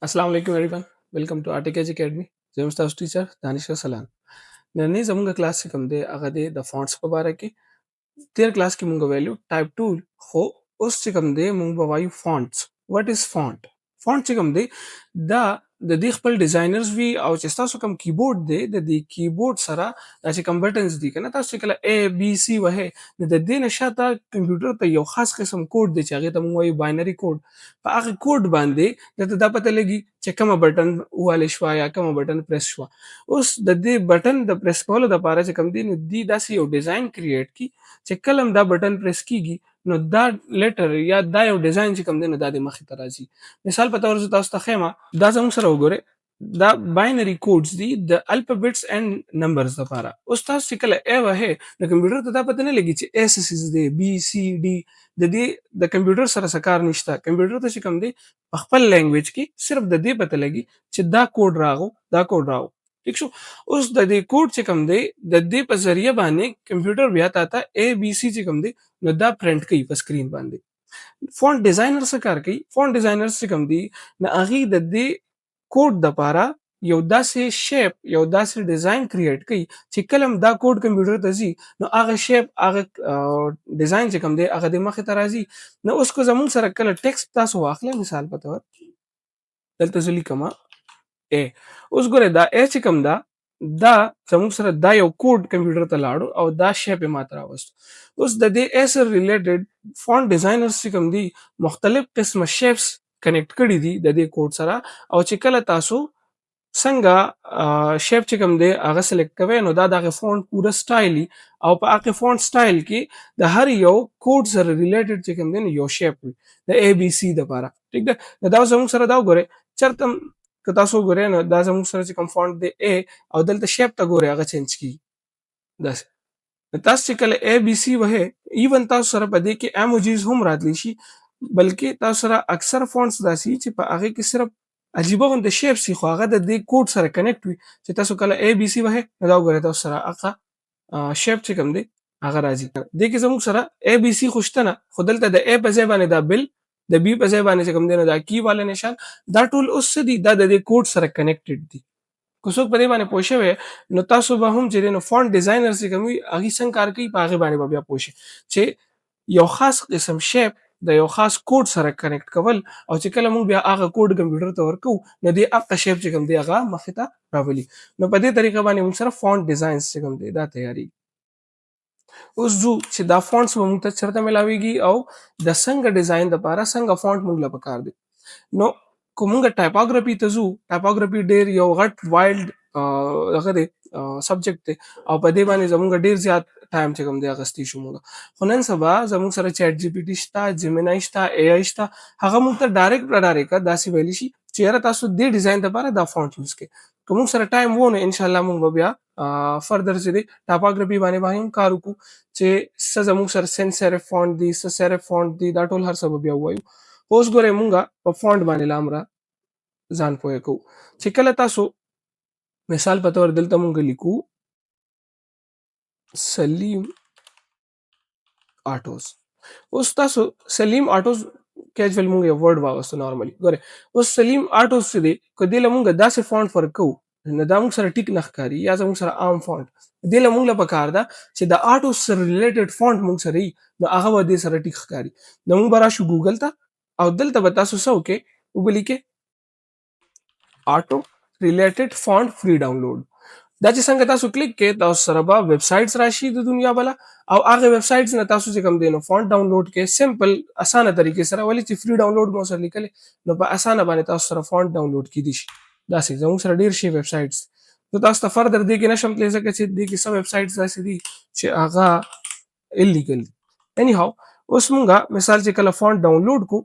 Assalamu alaikum everyone. Welcome to Articage Academy. زه تاسو ټیچر دانش سلام. نن زموږ کلاس کې کوم دی هغه دی د فونټس په اړه کې. تیر کلاس کې مونږ ویلو ټایپ ټول خو اوس چې کوم دی مونږ به وایو فونټس. وات از فونټ؟ فونټ چې کوم دی دا د دې خپل ډیزاینرز وی او چې تاسو کوم کیبورډ دی د دې کیبورډ سره دا چې کوم بټنز دي کنه تاسو کله A B C وهه د دې نشاته کمپیوټر ته یو خاص قسم کوډ دی چې هغه ته مونږ وایو باینری کوډ. په هغه کوډ باندې دا پته لګي چې کومه بټن واله شو یا کومه بټن پریس شو. اوس د دې بټن د پریس کولو لپاره چې کوم دی نو دی داسې یو ډیزاین کریټ کی چې کلم دا بټن پریس کیږي نو دا لیټر یا دا یو ډیزاین چې کوم دی نو دا د مخې ته راځي. مثال په تور تاسو ته خیمه دا زموږ سره وګوره دا باینری کوډز دي د الفابیټس اند نمبرز لپاره. اوس تاسو چې کله ا وه د کمپیوټر ته دا پته نه لګي چې اس اس دی بی سی ډي د دې د کمپیوټر سره سکار نشته. کمپیوټر ته چې کوم دی په خپل لینګویج کې صرف د دې پته لګي چې دا کوډ راغو ٹھیک شو. اوس د دې کوډ چې کوم دی د دې په ذریعہ باندې کمپیوټر بیا تا اے بی سی چې کوم دی نو دا پرنٹ کوي په سکرین باندې. فونټ ډیزاینر څه کار کوي؟ فونټ ډیزاینر چې کوم دی نه هغه د دې کوډ د لپاره یو داسې شیپ یو داسې ډیزاین کریټ کوي چې کلم دا کوډ کمپیوټر ته ځي نو هغه شیپ هغه ډیزاین چې کوم دی هغه د مخې ته راځي. نو اوس کو زمون سره کله ټیکست تاسو واخلئ مثال په تور دلته زه لیکم A. اوس ګوره دا A چې کوم دا زموږ سره دا یو کوډ کمپیوټر ته لاړو او دا شیپ یې ماته راوست. اوس د دې A سره ریلیټډ فونټ ډیزاینرز چې کوم دي مختلف قسمه شیپس کنیکټ کړي دي د دې کوډ سره او چې کله تاسو څنګه شیپ چې کوم دی هغه سلیکټ کوئ نو دا دغه فونټ پوره سټایلی او په هغه فونټ سټایل کې د هر یو کوډ سره ریلیټډ چې کوم دی یو شیپ وي د A B C لپاره. ٹھیک ده دا زموږ سره دا وګوره چرته که تاسو ګورئ نو دا زموږ سره چې کوم فونټ دی A او دلته شیپ ته ګورئ هغه چینج کیږي داسې. تاسو چې کله A B C وهه ایون تاسو سره په دې کې ایموجیز هم راتلی شي بلکې تاسو سره اکثر فونټس داسي چې په هغه کې صرف عجیبه غونډه شیپ سي خو هغه د دې کوډ سره کنیکټ وي چې تاسو کله A B C وهه نو دا وګورئ تاسو سره هغه شیپ چې کوم دی هغه راځي. د کې زموږ سره A B C خوشتنه خو دلته د A په ځای باندې دا بل د بی په ځای باندې چې کوم دی نو دا کی والا نشان دا ټول اوس دي دا د دې کوډ سره کنیکټډ دي. کو څوک په دې باندې پوه شوی نو تاسو به هم چې نو فونټ ډیزاینر چې کوم هغه څنګه کار کوي په هغه باندې بیا پوه شئ چې یو خاص قسم شیپ د یو خاص کوډ سره کنیکټ کول او چې کله موږ بیا هغه کوډ کمپیوټر ته ورکو نو دې هغه شیپ چې کوم دی هغه مخې ته راولي. نو په دې طریقه باندې موږ سره فونټ ډیزاینز چې کوم دی دا تیاری. اوس جو چې دا فونټس موږ ته چرته ملاويږي او د څنګه ډیزاین لپاره څنګه فونټ موږ لپاره کار دي. نو کومه ټایپوګرافي ته زو ټایپوګرافي ډیر یو غټ وایلډ هغه دی سبجیکټ دی او په دې باندې زموږ ډیر زیات ټایم چې کوم دی غستی شو موږ خو نن سبا زموږ سره چیټ جی پی ټی شته جیمینای شته اے آی شته هغه موږ ته ډایرکټ داسې ویلی شي چې تاسو دې ډیزاین لپاره دا فونټ یوز کړئ. کوم سره ټایم وونه ان شاء الله موږ بیا فردر چې دی ټایپوګرافي باندې هم کار وکړو چې څه زموږ سره سنس سیرف فونټ دی څه سیرف فونټ دی دا ټول هر څه بیا وایو. اوس ګورئ مونږه په فونټ باندې لامره ځان پوهه کوو چې کله تاسو مثال په تور دلته مونږ لیکو سلیم آټوز. اوس تاسو سلیم آټوز کیجوال مونږ یو ورډ واغستو نارملی ګوره اوس سلیم آټوز چې دی کله مونږ داسې فونټ فرق کوو نو دا مونږ سره ټیک نه ښکاري یا زموږ سره عام فونټ دې له مونږ لپاره کار ده چې د آټوز سره ریلیټډ فونټ مونږ سره نو هغه به دې سره ټیک ښکاري. نو مونږ به راشو ګوګل ته او دلته به تاسو څه وکړئ وبلیکئ آټو ریلیټډ فونټ فری ډاونلوډ. دا چې څنګه تاسو کلیک کې تاسو سره به ویب سایټس راشي د دنیا بلا او هغه ویب سایټس نه تاسو چې کوم دی نو فونټ ډاونلوډ کې سمپل اسانه طریقې سره ولې چې فری ډاونلوډ مو سره لیکل نو په اسانه باندې تاسو سره فونټ ډاونلوډ کیدی شي. دا څه زموږ سره ډیر شي ویب سایټس نو تاسو ته فردر دی کې نشم تللی ځکه چې دی کې سم ویب سایټس داسې دي چې هغه الیګل دي. اني هاو اوس مونږه مثال چې کله فونټ ډاونلوډ کو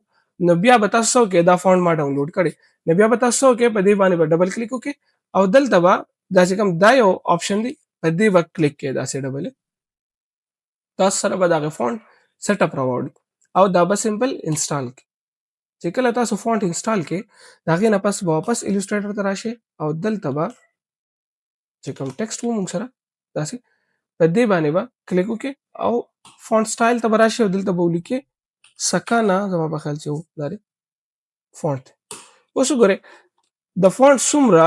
نو بیا به تاسو کې دا فونټ ما ډاونلوډ کړي نو بیا به تاسو کې په دې باندې ډبل کلیک وکړئ او دلته به دا چې کوم دا یو آپشن دی په دې وخت کلیک کې دا سه ډبل تاسو سره به دا فونټ سیټ اپ راوړي او دا به سمپل انسټال کی چې کله تاسو فونټ انسټال کې دا غي نه پس واپس الستریټر ته راشي او دلته به چې کوم ټیکسټ وو موږ سره داسې په دې باندې به کلیک وکړئ او فونټ سټایل ته راشي او دلته به ولیکئ سکانا زما په خیال چې و دا فونټ. اوس وګورئ د فونټ څومره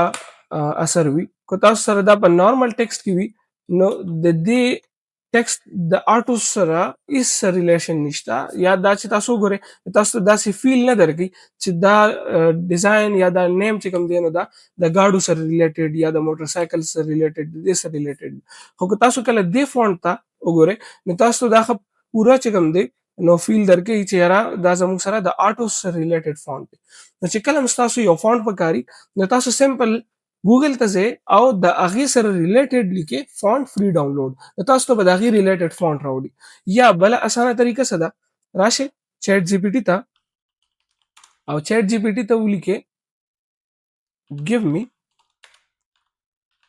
اثر وي. که تاسو سره دا په نارمل ټیکسټ کې وي نو د دې ټیکسټ د آټو سره هیڅ ریلیشن نشته، یا دا چې تاسو وګورئ تاسو ته داسې فیل نه درکوي چې دا ډیزاین یا دا نیم چې کوم دی نو دا د گاډو سره ریلیټډ یا د موټر سایکل سره ریلیټډ دې سره ریلیټډ. خو که تاسو کله دې فونټ ته وګورئ نو تاسو دا پورا چې کوم دی نو فیل درکوي چې یاره دا زموږ سره د آټو سره ریلیټډ فونټ دی. نو چې کله تاسو یو فونټ پکاري نو تاسو سمپل ګوګل ته ځئ او د هغې سره ریلیټډ لیکئ فونټ فری ډاونلوډ، نو تاسو ته به د هغې ریلیټډ فونټ راوړي. یا بله اسانه طریقه څه ده، راشئ چیټ جی پی ټي ته او چیټ جی پی ټي ته ولیکئ give me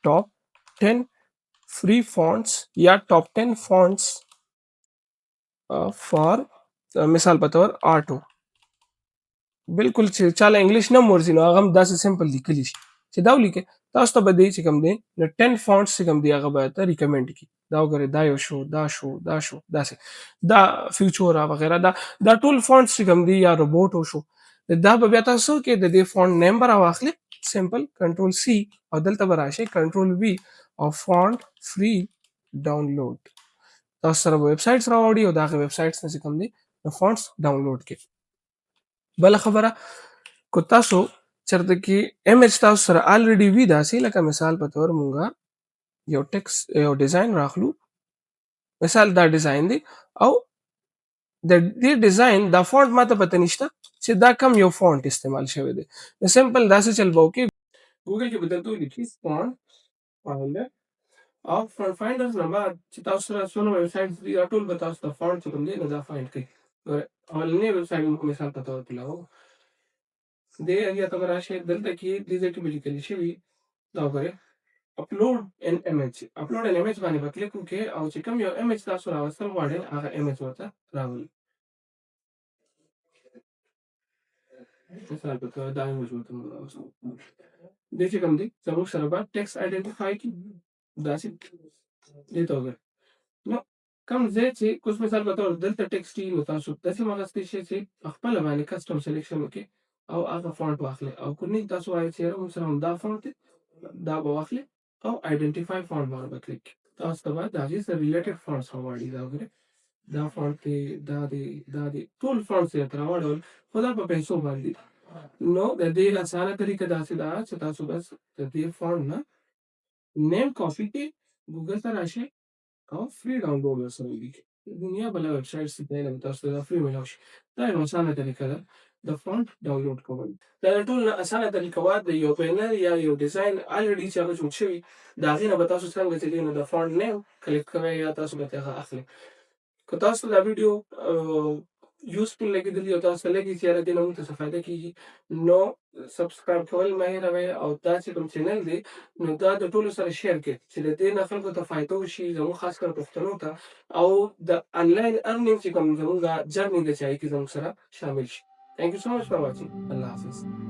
top 10 free fonts یا top 10 fonts for مثال په تور آټو. بالکل چې چاله انګلیش نه ورځي نو هغه هم داسې سمپل لیکلی شي چې دا ولیکئ تاسو ته به دی چې کوم دی نو 10 فونټس چې کوم دی هغه به ته ریکمنډ کړي. دا وګورئ دا یو شو دا شو دا شو داسې دا فیوچورا وغیرہ دا ټول فونټس چې کوم دی یا روبوټو شو دا به بیا تاسو کې د دې فونټ نیم به راواخلئ سمپل کنټرول سی او دلته به راشئ کنټرول وی او فونټ فری ډاونلوډ تاسو سره ویب سایټس راوړي او دا هغه ویب سایټس نه چې کوم دی نو فونټس ډاونلوډ کړئ. بل خبره کو تاسو چرته کې ایمیج تاسو سره الریډي وی داسې لکه مثال په تور مونږه یو ټیکس یو ډیزاین راخلو، مثال دا ډیزاین دی او د دې ډیزاین دا فونټ ماته پته نشته چې دا کم یو فونټ استعمال شوی دی. نو سمپل داسې چل به وکړي ګوګل کې به درته ولیکي فونټ فایندر او فونټ فایندر نه بعد چې تاسو سره څونه ویب سایټس دي دا ټول به تاسو ته فونټ چې کوم دی نو دا فایند کوي. اولنی ویب سایټ مو مثال په تور تلو دې یا ته راشئ دلته کې دې ځای کې به لیکلی شوي دا وګورئ اپلوډ ان ایمیج. اپلوډ ان ایمیج باندې به کلیک وکړئ او چې کوم یو ایمیج تاسو راوستل غواړئ هغه ایمیج ورته راولئ. مثال په توګه دا ایمیج ورته موږ راوستو دې چې کوم دی زموږ سره به ټیکسټ آیډنټیفای کړي داسې دې ته وګورئ نو کوم ځای چې کوم مثال په توګه دلته ټیکسټ وي نو تاسو داسې واخیستی شئ چې په خپله باندې کسټم سلیکشن وکړئ او هغه فونټ واخلئ او که نه تاسو وایئ چې یاره موږ سره همدا فونټ دی دا به واخلئ او آیډنټیفای فونټ باندې به کلیک کړئ تاسو ته به د هغې سره ریلیټډ فونټس راواړي. دا وګورئ دا فونټ دی دا دی ټول فونټس یې درته راواړول خو دا په پیسو باندې نو د دې اسانه طریقه داسې ده چې تاسو بس د دې فونټ نه نیم کاپي کړئ ګوګل ته راشئ او فری ډاونلوډ ورسره ولیکئ دنیا بله ویب سایټ ته نه تاسو ته دا فری میلاو شي. دا یو اسانه طریقه ده د فونټ ډاونلوډ کول. دا د ټول نه اسانه طریقه وه د یو بینر یا یو ډیزاین الریډي چې هغه جوړ شوي د هغې نه به تاسو څنګه چې دی نو د فونټ نیم کلیک کوئ یا تاسو به هغه اخلئ. که تاسو ته دا ویډیو یوزفل لګېدلي او تاسو ته لګي چې یاره دې نه موږ ته څه فایده کېږي نو سبسکرایب کول مه هېروئ او دا چې کوم چینل دی نو دا د ټولو سره شیر کړئ چې د دې نه خلکو ته فایده وشي زموږ خاص کر پښتنو ته او د انلاین ارنینګ چې کوم زموږ جرني دی چې هغې کې زموږ سره شامل شي. Thank you so much for watching. Allah Hafiz.